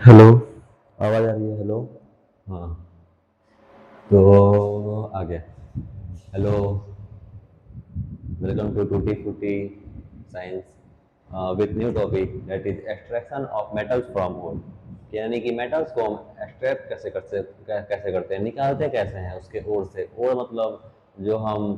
Hello. आवाज़ आ रही है? हेलो। हाँ। तो आगे। हेलो। वेलकम टू टूटी फूटी science with new topic that is extraction of metals from ore. यानी कि मेटल्स को हम एक्सट्रैक्ट कैसे करते हैं, निकालते कैसे हैं उसके ओर से। ओर मतलब जो हम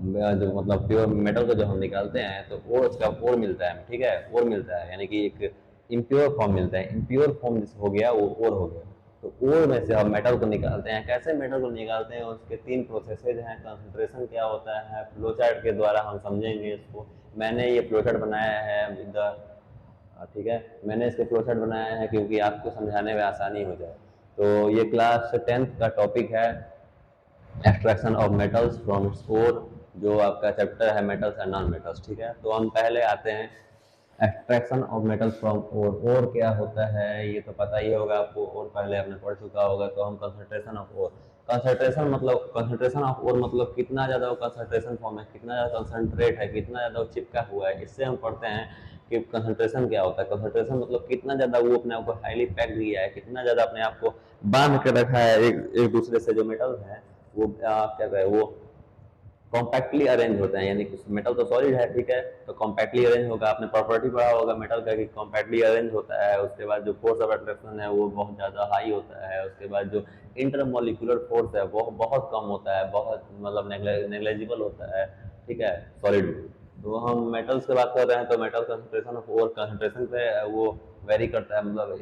जो मतलब प्योर मेटल को जो हम निकालते हैं तो ओर उसका ओर मिलता है, ठीक है, ओर मिलता है यानी कि एक इम्प्योर फॉर्म मिलता है। इम्प्योर फॉर्म जिस हो गया वो ओर हो गया। तो ओर में से हम मेटल को निकालते हैं। कैसे मेटल को निकालते हैं, उसके तीन प्रोसेसेज हैं। कंसंट्रेशन क्या होता है, फ्लो चार्ट के द्वारा हम समझेंगे इसको। मैंने ये फ्लो चार्ट बनाया है विद द, ठीक है, मैंने इसके फ्लो चार्ट बनाया है क्योंकि आपको समझाने में आसानी हो जाए। तो ये क्लास 10th का टॉपिक है extraction of metals from its ore, जो आपका चैप्टर है मेटल्स एंड नॉन मेटल्स। ठीक है, तो हम पहले आते हैं एक्सट्रैक्शन ऑफ मेटल्स फ्रॉम ओर। ओर क्या होता है ये तो पता ही होगा आपको, और पहले आपने पढ़ चुका होगा। तो हम concentration of ore, concentration of ore मतलब कितना ज़्यादा वो कंसंट्रेशन फॉर्म है, कितना ज़्यादा कंसंट्रेट है, कितना ज़्यादा वो चिपका हुआ है। इससे हम पढ़ते हैं कि कंसंट्रेशन क्या होता है। कंसंट्रेशन मतलब कितना ज़्यादा वो अपने आप को हाईली पैक दिया है, कितना ज़्यादा अपने आप को बांध के रखा है एक एक दूसरे से। जो मेटल है वो क्या कहते हैं, वो कॉम्पैक्टली अरेंज होते हैं। यानी कि मेटल तो सॉलिड है, ठीक है, तो कॉम्पैक्टली अरेंज होगा। आपने प्रॉपर्टी पढ़ा होगा मेटल का कि कॉम्पैक्टली अरेंज होता है। उसके बाद जो फोर्स ऑफ अट्रैक्शन है वो बहुत ज़्यादा हाई होता है। उसके बाद जो इंटरमोलिकुलर फोर्स है वो बहुत कम होता है, बहुत मतलब नेग्लेजिबल होता है, ठीक है, सॉलिड में। तो हम मेटल्स की बात कर रहे हैं तो metal concentration of ore concentration पे वो वेरी करता है, मतलब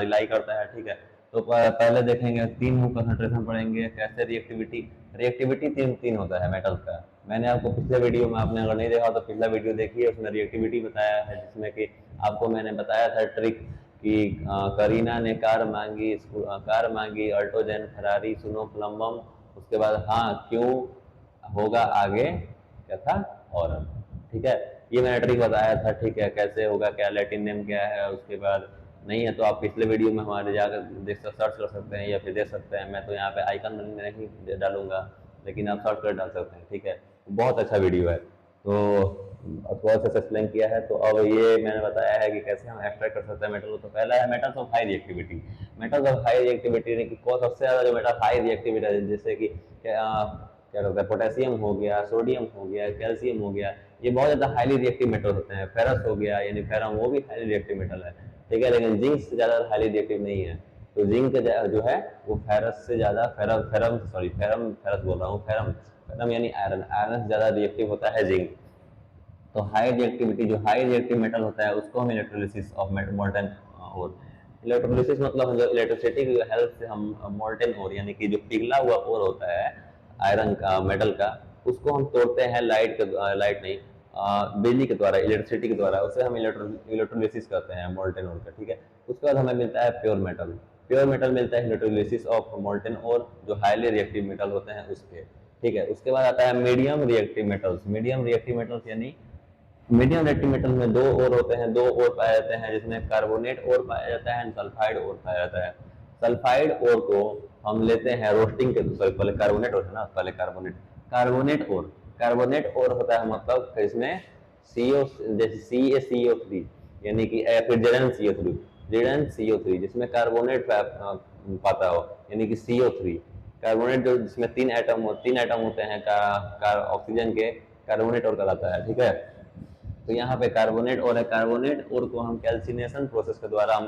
रिलाई करता है, ठीक है। तो पहले देखेंगे तीन कंसंट्रेशन पढ़ेंगे, कैसे रिएक्टिविटी। रिएक्टिविटी तीन तीन होता है मेटल्स का। मैंने आपको पिछले वीडियो में, आपने अगर नहीं देखा तो पिछला वीडियो देखिए, उसमें रिएक्टिविटी बताया है, जिसमें कि आपको मैंने बताया था ट्रिक कि करीना ने कार मांगी अल्टोजेन फरारी सुनो प्लम्बम। उसके बाद हाँ क्यों होगा आगे क्या था, और ठीक है, ये मैंने ट्रिक बताया था, ठीक है, कैसे होगा, क्या लैटिन नेम क्या है। उसके बाद नहीं है तो आप पिछले वीडियो में हमारे जाकर सर्च कर सकते हैं या फिर देख सकते हैं। मैं तो यहाँ पे आइकन में नहीं डालूंगा, लेकिन आप सर्च कर डाल सकते हैं, ठीक है। बहुत अच्छा वीडियो है। तो थोड़ा सा एक्सप्लेन किया है। तो अब ये मैंने बताया है कि कैसे हम एक्सट्रैक्ट कर सकते हैं मेटल को। तो पहला है metals of high reactivity. Metals of high reactivity यानी कि कौन सबसे ज़्यादा जो मेटल हाई रिएक्टिविटी है, जैसे कि क्या कहते हैं, पोटेशियम हो गया, सोडियम हो गया, कैल्शियम हो गया, ये बहुत ज़्यादा हाईली रिएक्टिव मेटल होते हैं। फेरस हो गया यानी फेरम, वो भी हाईली रिएक्टिव मेटल है, ठीक है, लेकिन जिंक से ज़्यादा हाईली रिएक्टिव नहीं है। तो जिंक जो है वो फेरस से ज़्यादा, ferrum ferrum sorry ferrum ferrous बोल रहा हूँ, फेरम फेरम यानी आयरन, आयरन से ज़्यादा रिएक्टिव होता है जिंक। तो हाई रिएक्टिविटी, जो हाई रिएक्टिव मेटल होता है उसको हम इलेक्ट्रोलिसिस ऑफ मोल्टन और, इलेक्ट्रोलिसिस मतलब जो इलेक्ट्रिसिटी की हेल्प से हम मोल्टन और यानी कि जो पिघला हुआ और होता है आयरन का, मेटल का, उसको हम तोड़ते हैं लाइट के, लाइट नहीं, बिजली के द्वारा, इलेक्ट्रिसिटी के द्वारा, उसे हम इलेक्ट्रोलिसिस करते हैं मोल्टन और का, ठीक है। उसके बाद हमें मिलता है प्योर मेटल। प्योर मेटल मिलता है इलेक्ट्रोलिसिस ऑफ मोल्टन और, जो हाईली रिएक्टिव मेटल होते हैं उसके, ठीक है। उसके बाद आता है medium reactive metals. Medium reactive metals यानी मीडियम रिएक्टिव मेटल में दो और होते हैं, दो और पाए जाते हैं, जिसमें कार्बोनेट और पाया जाता है, सल्फाइड और पाया जाता है। सल्फाइड और को हम लेते हैं रोस्टिंग के, पहले कार्बोनेट और है ना, पहले कार्बोनेट, कार्बोनेट और, कार्बोनेट और होता है मतलब इसमें सीओ, जैसे CaCO3 यानी कि, या फिर ZnCO3, ZnCO3 जिसमें कार्बोनेट पाता हो यानी कि CO3। कार्बोनेट जो जिसमें तीन एटम होते हैं ऑक्सीजन के, कार्बोनेट और कहलाता है, ठीक है। तो यहाँ पे कार्बोनेट और है, कार्बोनेट और को हम कैल्सिनेशन प्रोसेस के द्वारा हम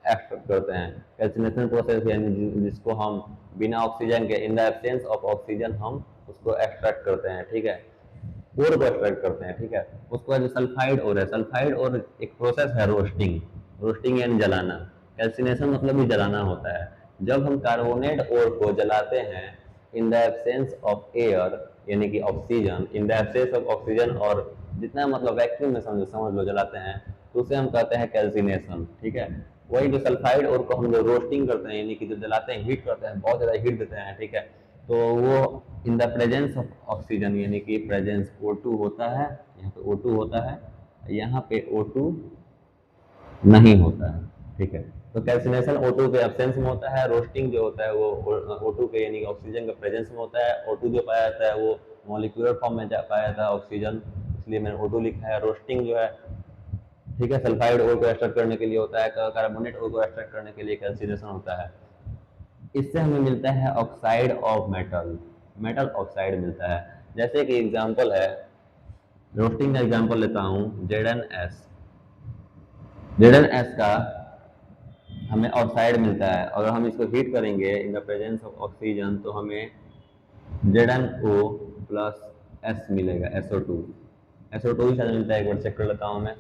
एक्सट्रैक्ट करते हैं। कैल्सिनेशन प्रोसेस यानी जिसको हम बिना ऑक्सीजन के, in the absence of oxygen, हम उसको एक्सट्रैक्ट करते हैं, ठीक है, और को एक्सट्रैक्ट करते हैं, ठीक है। उसके बाद जो सल्फाइड और है, सल्फाइड और एक प्रोसेस है रोस्टिंग, रोस्टिंग यानी जलाना। कैल्सिनेशन मतलब भी जलाना होता है। जब हम कार्बोनेट और को जलाते हैं in the absence of air यानी कि oxygen, in the absence of oxygen, और जितना मतलब वैक्यूम में समझ समझ लो जलाते हैं, तो उसे हम कहते हैं कैल्सिनेशन, ठीक है। वही जो सल्फाइड और को हम जो रोस्टिंग करते हैं यानी कि जो जलाते हैं, हीट करते हैं, बहुत ज़्यादा हीट देते हैं, ठीक है, तो वो in the presence of oxygen यानी कि प्रेजेंस O2 होता है, यहाँ पे O2 होता है, यहाँ पे O2 नहीं होता है, ठीक है। तो कैल्सिनेशन O2 के एब्सेंस में होता है, रोस्टिंग जो होता है वो O2 के यानी ऑक्सीजन के प्रेजेंस में होता है। O2 जो पाया जाता है वो मॉलिक्यूलर फॉर्म में पाया जाता है ऑक्सीजन, इसलिए मैंने O2 लिखा है। रोस्टिंग जो है ठीक है। सल्फाइड ओर को एक्सट्रैक्ट करने के लिए होता है, कार्बोनेट ओर को एक्सट्रैक्ट करने के लिए कैल्सिनेशन होता है। इससे हमें मिलता है oxide of metal, metal oxide मिलता है। जैसे कि एग्जांपल है, रोस्टिंग का एग्जांपल लेता हूँ, जेड एन एस का हमें ऑक्साइड मिलता है। अगर हम इसको हीट करेंगे in the presence of oxygen तो हमें ZnO प्लस एस मिलेगा, SO2। SO2 ही शायद मिलता है, एक बार चेक कर लेता हूँ मैं।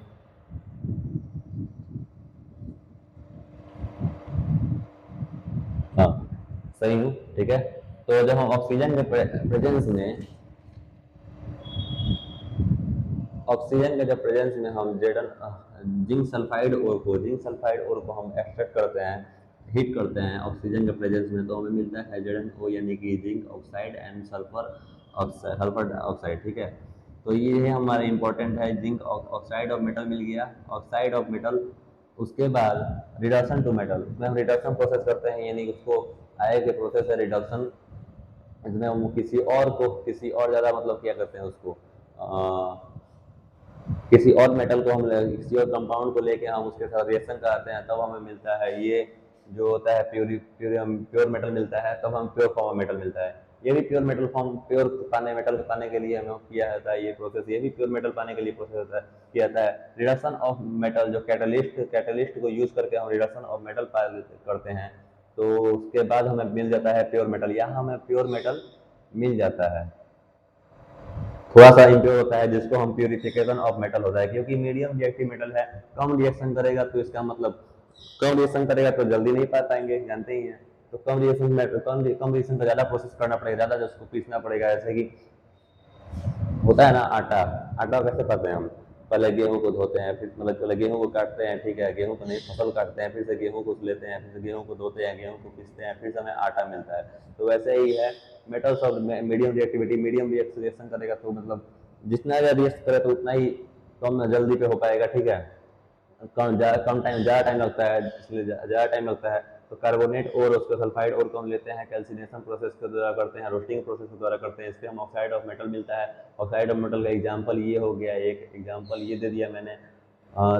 हाँ, सही हूँ, ठीक है। तो जब हम ऑक्सीजन के प्रेजेंस में, ऑक्सीजन के जब प्रेजेंस में हम जिंक सल्फाइड ओर को हम एक्सट्रैक्ट करते हैं, हीट करते हैं ऑक्सीजन के प्रेजेंस में, तो हमें मिलता है ZnO यानी कि zinc oxide and sulphur dioxide, ठीक है। तो ये हमारा इंपॉर्टेंट है, जिंक ऑक्साइड ऑफ मेटल मिल गया, ऑक्साइड ऑफ मेटल। उसके बाद रिडक्शन टू मेटल, उसमें हम रिडक्शन प्रोसेस करते हैं, यानी उसको आए के प्रोसेस है रिडक्शन। इसमें हम किसी और ज़्यादा मतलब क्या करते हैं उसको, किसी और मेटल को हम किसी और कंपाउंड को लेके हम उसके साथ रिएक्शन कराते हैं, तब हमें मिलता है ये जो होता है प्योर मेटल मिलता है, तब हम प्योर फॉर्म मेटल मिलता है। ये भी pure metal form, pure metal पाने के लिए हमें किया जाता है ये प्रोसेस, ये भी प्योर मेटल पाने के लिए प्रोसेस होता है, किया जाता है। रिडक्शन ऑफ मेटल जो कैटलिस्ट को यूज करके हम रिडक्शन ऑफ मेटल करते हैं, तो उसके बाद हमें मिल जाता है प्योर मेटल। यहाँ हमें प्योर मेटल मिल जाता है। थोड़ा सा इम्प्योर होता है जिसको हम प्यूरिफिकेशन ऑफ मेटल होता है, क्योंकि मीडियम रिएक्टिव मेटल है, कम रिएक्शन करेगा, तो इसका मतलब कम रिएक्शन करेगा तो जल्दी नहीं पा पाएंगे, जानते ही हैं। तो कम रिएक्शन का ज़्यादा प्रोसेस करना पड़ेगा, ज़्यादा उसको पीसना पड़ेगा। जैसे कि होता है ना आटा, आटा कैसे पाते हैं हम, पहले गेहूं को धोते हैं, फिर मतलब पहले गेहूं को काटते हैं, ठीक है, गेहूं को नहीं फसल काटते हैं, फिर से गेहूं को लेते हैं, फिर से गेहूं को धोते हैं, गेहूं को पीसते हैं, फिर से हमें आटा मिलता है। तो वैसे ही है metals of medium reactivity, medium reaction करेगा तो मतलब जितना ज़्यादा रिएक्ट करे तो उतना ही कम जल्दी पे हो पाएगा, ठीक है। कम टाइम, ज़्यादा टाइम लगता है, इसलिए ज़्यादा टाइम लगता है। तो कार्बोनेट और उसको सल्फाइड और को हम लेते हैं, कैल्सिनेशन प्रोसेस के द्वारा करते हैं, रोस्टिंग प्रोसेस के द्वारा करते हैं, इससे हम ऑक्साइड ऑफ मेटल मिलता है। ऑक्साइड ऑफ मेटल का एग्जांपल ये हो गया, एक एग्जांपल ये दे दिया मैंने।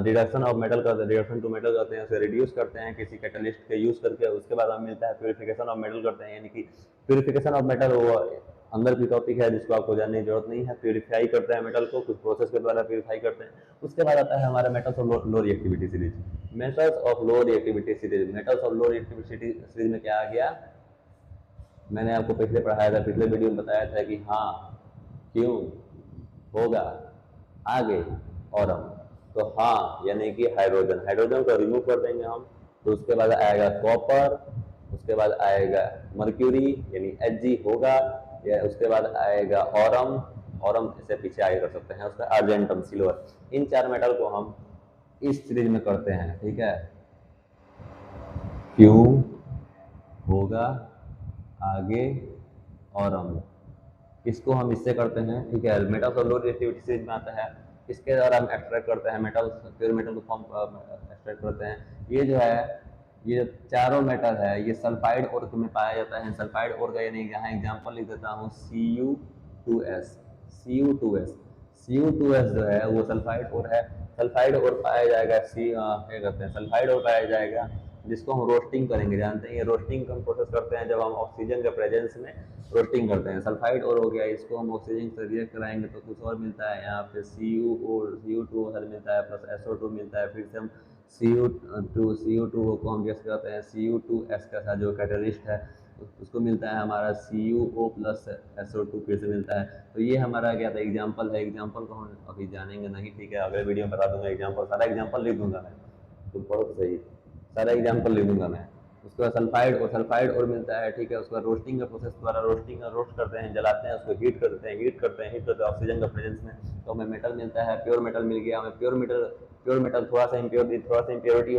रिडक्शन ऑफ मेटल करते हैं, रिडक्शन टू मेटल करते हैं, उसे रिड्यूस करते हैं किसी कैटलिस्ट के यूज़ करके। उसके बाद हमें मिलता है प्योरिफिकेशन ऑफ मेटल करते हैं, यानी कि प्योरिफिकेशन ऑफ मेटल वो अंदर की टॉपिक है जिसको आपको जानने की जरूरत नहीं है। प्योरीफाई करते हैं मेटल को, कुछ प्रोसेस के द्वारा प्योरीफाई करते हैं। उसके बाद आता है हमारा metals of low reactivity series. Metals of low reactivity series, metals of low reactivity series में क्या आ गया, मैंने आपको पहले पढ़ाया था, पिछले वीडियो में बताया था कि हाँ क्यों होगा आगे और हम, तो हाँ यानी कि हाइड्रोजन, हाइड्रोजन को रिमूव कर देंगे हम, तो उसके बाद आएगा कॉपर, उसके बाद आएगा मर्क्यूरी यानी Hg होगा, या उसके बाद आएगा ऑरम, ऑरम इसे पीछे आगे कर सकते हैं, उसका अर्जेंटम सिल्वर। इन चार मेटल को हम इस सीरीज में करते हैं, ठीक है। क्यू होगा आगे ऑरम, इसको हम इससे करते हैं, ठीक है। मेटल्स और लो रिएक्टिविटी सीरीज में आता है, इसके द्वारा हम एक्सट्रैक्ट करते हैं मेटल्स, प्योर मेटल को फॉर्म एक्सट्रैक्ट करते हैं। ये जो है, ये चारों मेटल है, ये सल्फाइड ओर में पाया जाता है। सल्फाइड ओर का यानी यहाँ एग्जांपल लिख देता हूँ, Cu2s, Cu2s, Cu2s जो है वो सल्फाइड ओर है। सल्फाइड ओर पाया जाएगा, क्या कहते हैं, सल्फाइड ओर पाया जाएगा, जिसको हम रोस्टिंग करेंगे, जानते हैं ये रोस्टिंग का प्रोसेस करते हैं जब हम ऑक्सीजन के प्रेजेंस में रोस्टिंग करते हैं। सल्फाइड और हो गया, इसको हम ऑक्सीजन से रिएक्ट कराएंगे तो कुछ और मिलता है, यहाँ पे Cu2 मिलता है प्लस SO2 मिलता है, फिर से हम Cu2 को हम गैस करते हैं, Cu2s का जो कैटलिस्ट है उसको मिलता है हमारा CuO प्लस SO2 फिर से मिलता है। तो ये हमारा क्या था, एग्जाम्पल है। एग्जाम्पल को हम अभी जानेंगे नहीं, ठीक है, अगले वीडियो में बता दूंगा एग्जाम्पल, सारा एग्जाम्पल लिख दूंगा मैं, तो बहुत सही, सारा एग्जाम्पल लिख दूंगा मैं। उसके बाद सल्फाइड और मिलता है, ठीक है। उसके बाद रोस्टिंग का प्रोसेस द्वारा रोस्ट करते हैं, जलाते हैं, उसको हीट करते हैं ऑक्सीजन का प्रेजेंस में, तो हमें मेटल मिलता है, प्योर मेटल मिल गया हमें। प्योर मेटल थोड़ा सा इम्प्योरिटी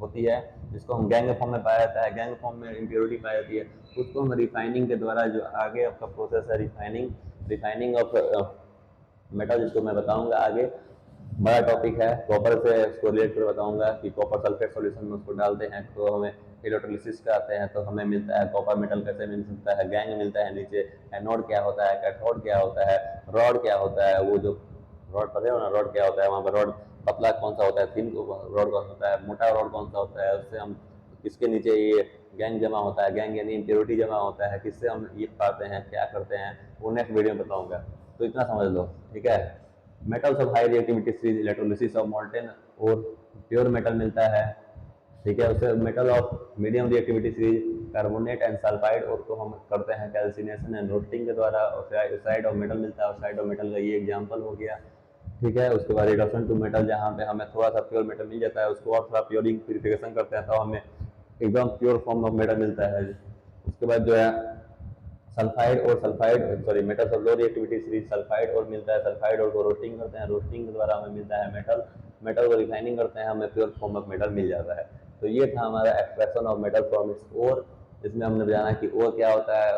होती है, जिसको हम गैंग फॉर्म में पाया जाता है, गैंग फॉर्म में इम्प्योरिटी पाई जाती है। उसको हम रिफाइनिंग के द्वारा, जो आगे आपका प्रोसेस है रिफाइनिंग ऑफ मेटल, जिसको मैं बताऊंगा आगे, बड़ा टॉपिक है। कॉपर से उसको रिलेट कर बताऊंगा कि कॉपर सल्फेट सॉल्यूशन में उसको डालते हैं तो हमें इलेक्ट्रोलिसिस कराते हैं, तो हमें मिलता है कॉपर मेटल कैसे मिल सकता है, गैंग मिलता है नीचे। एनोड क्या होता है, कैथोड क्या होता है, रॉड क्या होता है, वो जो रॉड पढ़े हो ना, रॉड क्या होता है, वहाँ पर रॉड पतला कौन सा होता है, थिन रॉड कौन सा होता है, मोटा रॉड कौन सा होता है, उससे हम किसके नीचे ये गैंग जमा होता है, गैंग यानी इम्प्योरिटी जमा होता है, किससे हम ये पाते हैं, क्या करते हैं, वो नेक्स्ट वीडियो में बताऊंगा। तो इतना समझ लो, ठीक है। Metals of high reactivity series electrolysis of molten और प्योर मेटल मिलता है, ठीक है। उससे metal of medium reactivity series carbonate and sulphide, और तो हम करते हैं कैल्सिनेशन एंड रोस्टिंग के द्वारा, और ऑक्साइड ऑफ मेटल मिलता है। ऑक्साइड ऑफ मेटल का ये एग्जांपल हो गया, ठीक है। उसके बाद रिडक्शन टू मेटल, जहाँ पे हमें थोड़ा सा प्योर मेटल मिल जाता है, उसको और थोड़ा प्योरिंग प्यूरिफिकेशन करते हैं तो हमें एकदम प्योर फॉर्म ऑफ मेटल मिलता है। उसके बाद जो है सल्फाइड और sulphide sorry metals of low reactivity series sulphide और मिलता है, सल्फाइड और को रोस्टिंग करते हैं, रोस्टिंग के द्वारा हमें मिलता है मेटल, मेटल को रिफाइनिंग करते हैं, हमें प्योर फॉर्म ऑफ मेटल मिल जाता है। तो ये था हमारा extraction of metal from its ore. इसमें हमने जाना कि ओर क्या होता है,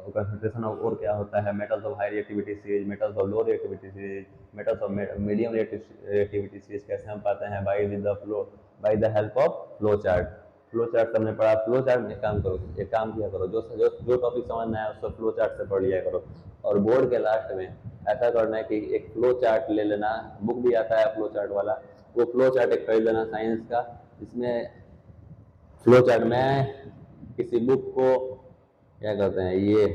कंसंट्रेशन ऑफ ओर क्या होता है, metals of high reactivity series, metals of low reactivity series, metals of medium reactivity series कैसे हम पाते हैं, by the help of flow chart. Flow chart हमने पढ़ा, फ्लो चार्ट में काम करो, एक काम किया करो, जो टॉपिक समझना है उसको फ्लो चार्ट से पढ़ लिया करो। और बोर्ड के लास्ट में ऐसा करना है कि एक फ्लो चार्ट ले लेना, बुक भी आता है फ्लो चार्ट वाला, वो फ्लो चार्ट एक खरीद लेना साइंस का। इसमें फ्लो चार्ट में किसी बुक को क्या करते हैं, ये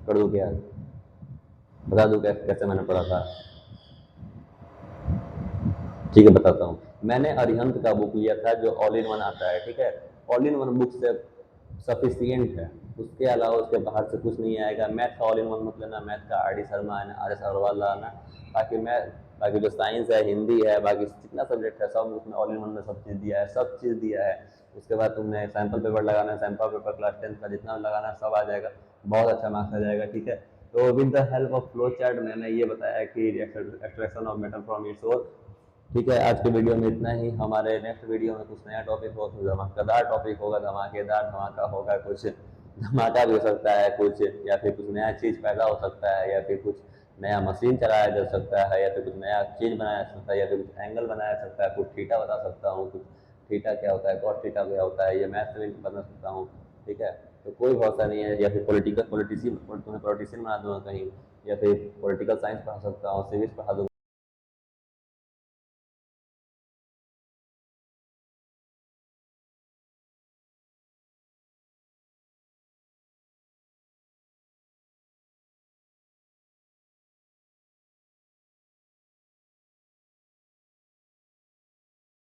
कर दूँ क्या, बता दूँ कैसे कैसे मैंने पढ़ा था। ठीक है, बताता हूँ। मैंने अरिहंत का बुक लिया था जो ऑल इन वन आता है, ठीक है। ऑल इन वन बुक से सफिशियंट है, उसके अलावा उसके बाहर से कुछ नहीं आएगा। मैथ का ऑल इन वन मत लेना, मैथ का आर डी शर्मा है, आर एस अग्रवाल लाना। बाकी बाकी जो साइंस है, हिंदी है, बाकी जितना सब्जेक्ट है सब उसमें ऑल इन वन में सब चीज़ दिया है, सब चीज़ दिया है। उसके बाद तुमने सैंपल पेपर लगाना है, सैंपल पेपर क्लास 10th का जितना लगाना है सब आ जाएगा, बहुत अच्छा मार्क्स आ जाएगा, ठीक है। तो with the help of flow chart मैंने ये बताया कि extraction of metal from its ore, ठीक है। आज के वीडियो में इतना ही। हमारे नेक्स्ट वीडियो में कुछ नया टॉपिक हो, कुछ धमाकेदार टॉपिक होगा, धमाकेदार धमाका होगा, कुछ धमाका भी हो सकता है कुछ, या फिर कुछ नया चीज़ पैदा हो सकता है, या फिर कुछ नया मशीन चलाया जा सकता है, या फिर कुछ नया चीज़ बनाया जा सकता है, या फिर कुछ एंगल बनाया जा सकता है, कुछ थीटा बता सकता हूँ, कुछ थीटा क्या होता है, कॉस थीटा क्या होता है, ये मैथ से भी बता सकता हूँ, ठीक है। तो कोई भरोसा नहीं है, या फिर पॉलिटिशियन बना दूंगा कहीं, या फिर पॉलिटिकल साइंस पढ़ा सकता हूँ, सिविक्स पढ़ा दूंगा।